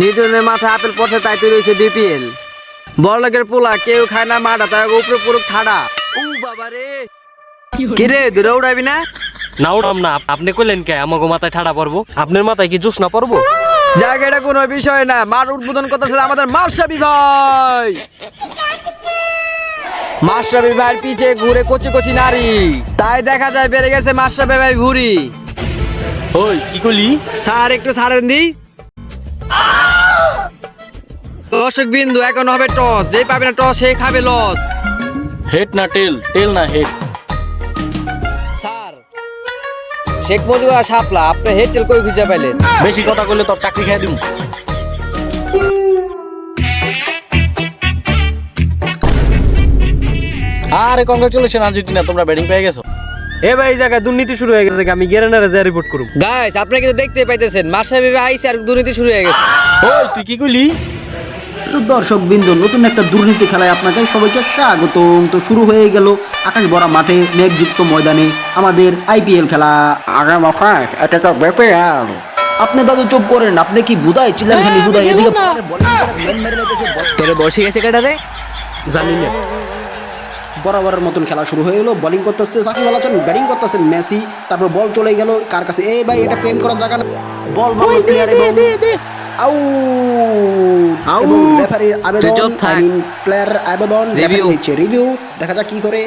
নিউটনের মাথায় আপেল পড়ছে তাই তুই রয়েছে বিপিএল। বড়লোকের পোলা কেউ খায় না মাটা তাই উপরে পুরো ঠাডা। ও বাবা রে, কি রে দূরে উড়াবি না? না উড়াম না, আপনি কইলেন কে আমাকে মাথায় ঠাড়া পড়বো? আপনার মাথায় কি জোশ না পড়বো? জায়গাটা কোনো বিষয় না, মাঠ উদ্বোধন করতেছে আমাদের মাশরাফি ভাই। মাশরাফি ভাইয়ের পিছে ঘুরে কচি কচি নারী, তাই দেখা যায় বেড়ে গেছে মাশরাফি ভাই ঘুরি। ওই কি কইলি? স্যার একটু ছাড়েন দি। দর্শক বিন্দু এখন হবে টস, যে পাবে না টস সে খাবে লস। হেড না টেল, টেল না হেড। স্যার শেখ মুজিবুর শাপলা, আপনি হেড টেল কই খুঁজে পাইলেন? বেশি কথা কইলে তোর চাকরি খেয়ে দিমু। আরে কংগ্রাচুলেশন আর্জেন্টিনা, তোমরা ব্যাটিং পেয়ে গেছো। এ ভাই এই জায়গায় দুর্নীতি শুরু হয়ে গেছে, আমি গ্যারেনারে যা রিপোর্ট করব। গাইস আপনি কিন্তু দেখতে পাইতেছেন মাশরাফি ভাই আইছে আর দুর্নীতি শুরু হয়ে গেছে। ওই তুই কি কইলি? তো দর্শক বিন্দু, নতুন একটা দুর্নীতি খেলায় আপনাকে সবাইকে স্বাগতম। তো শুরু হয়ে গেল আকাশ ভরা মাঠে মেঘযুক্ত ময়দানে আমাদের আইপিএল খেলা। এটা তো বিপিএল। আপনি দাদু চুপ করেন, আপনি কি বুদাই চিল্লান খালি বুদাই এদিকে তোরে বসে গেছে কেটারে জানি না। বরাবরের মতন খেলা শুরু হয়ে গেল। বোলিং করতেছে সাকিব আল হাসান, ব্যাটিং করতেছে মেসি। তারপর বল চলে গেল কার কাছে? এই ভাই এটা প্রেম করার জায়গা না। বল মারলো প্লেয়ার এবং আউট। এবং রেফারির আবেদন, প্লেয়ার আবেদন রেফারি দিচ্ছে রিভিউ। দেখা যাক কি করে।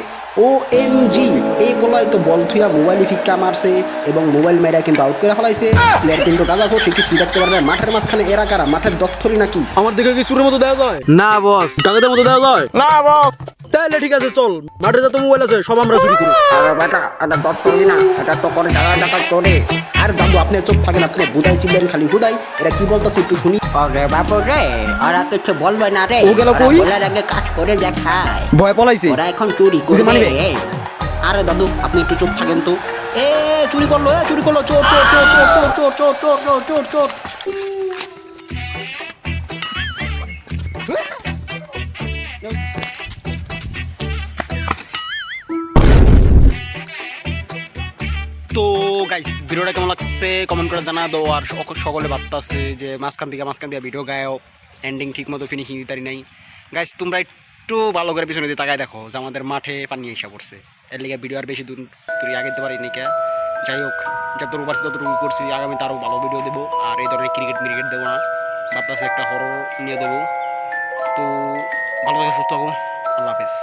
OMG, এই পোলাই তো বল থুয়া মোবাইল ফিক্কা মারছে এবং মোবাইল মেরা কিন্তু আউট করে ফেলাইছে। প্লেয়ার কিন্তু গাজাখোর, সে কিছু দেখতে পারবে। মাঠের মাঝখানে এরা কারা? মাঠের দত্তরি নাকি? আমার দিকে কি সুরের মতো দেওয়া যায়? না বস, কাগজের মতো দেওয়া যায় না বস। তাহলে ঠিক আছে, চল মাঠে যত মোবাইল আছে সব আমরা চুরি করি। আরে বেটা, এটা দত্তরি না, এটা তো করে টাকা করে। আর দাদু আপনি চোখ থাকেন, আপনি বুদাই ছিলেন খালি হুদাই। এটা কি বলতেছে একটু শুনি। আরে বাবু রে, ওরা কিছু বলবে না রে। ও গেল কই? বলার আগে কাজ করে দেখায়। ভয় পলাইছে। ওরা এখন চুরি করবে। আরে দাদু আপনি একটু চুপ থাকেন তো। চুরি করলো, চুরি করলো, চোর চোর চোর চোর চোর চোর চোর চোর চোর চোর চোর। তো গাইস ভিডিওটা কেমন লাগছে কমেন্ট করে জানা দাও। আর সকলে ভাবতেছে যে মাঝখান দিয়ে ভিডিও গায়ও এন্ডিং ঠিক মতো ফিনিশিং দিতে নাই। গাইস তোমরা একটু ভালো করে পিছনে দিয়ে তাকায় দেখো যে আমাদের মাঠে পানি এসে পড়ছে। এর লিগে ভিডিও আর বেশি দূর আগে দিতে পারি নি কে। যাই হোক, যতটুকু পারছি ততটুকু করছি। আগামীতে আরও ভালো ভিডিও দেবো। আর এই ধরনের ক্রিকেট দেবো না, ভাবতেছে একটা হরর নিয়ে দেবো। তো ভালো থাকে, সুস্থ হবো। আল্লাহ হাফেজ।